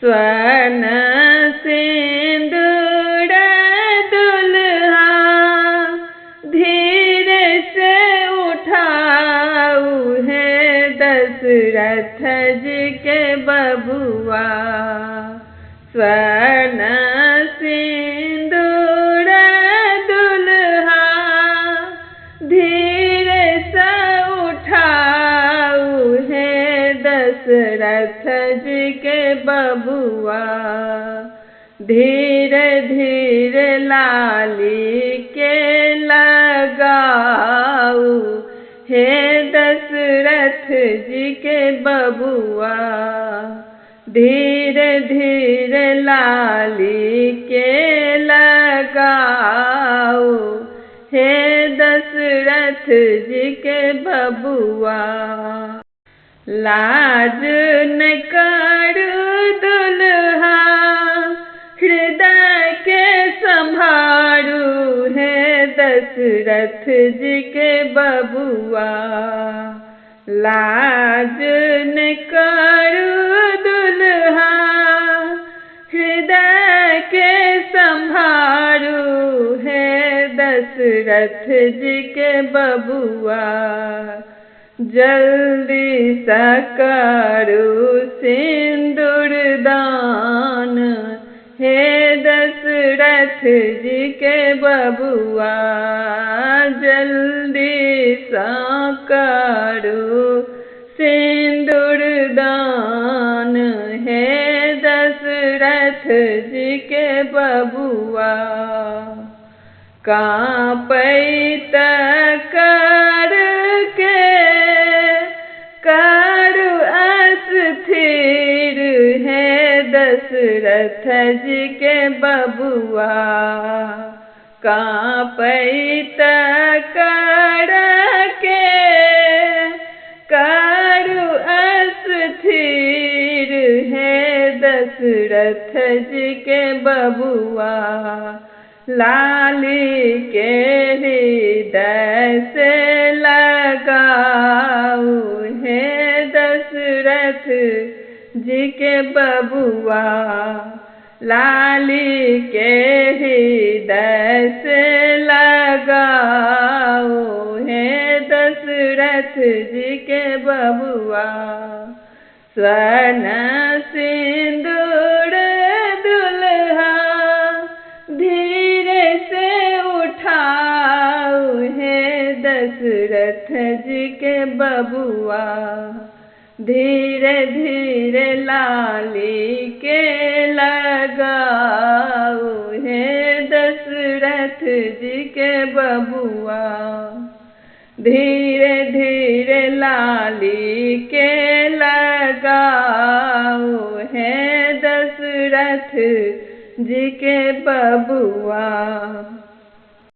स्वर्ण सिंदूर दुल्हा धीरे से उठाऊ है दशरथ जी के बबुआ। स्वर्ण सिंदूर दुल्हा धीरे से उठाऊ है दशरथ जी के बबुआ। धीरे धीरे लाली के लगाऊ हे दशरथ जी के बबुआ। धीरे धीरे लाली के लगाऊ हे दशरथ जी के बबुआ। लाज न करू दुल्हा हृदय के संभारू है दशरथ जी के बबुआ। लाज न करू दुल्हा हृदय के संभारू है दशरथ जी के बबुआ। जल्दी सा करू सिंदूर दान हे दशरथ जी के बबुआ। जल्दी सा करू सिंदूर दान हे दशरथ जी के बबुआ। कांपैत कर के करु अस्थिर है दशरथ जी के बबुआ। कांपैत कर के करु अस्थिर है दशरथ जी के बबुआ। लाली के हृदय से लगाऊ है दशरथ जी के बबुआ। लाली के हृदय से लगाऊ है दशरथ जी के बबुआ। स्वर्ण सिंदूर दुल्हा धीरे से उठाऊ है दशरथ जी के बबुआ। धीरे धीरे लाली के लगाऊ है दशरथ जी के बबुआ। धीरे धीरे लाली के लगाऊ है दशरथ जी के बबुआ।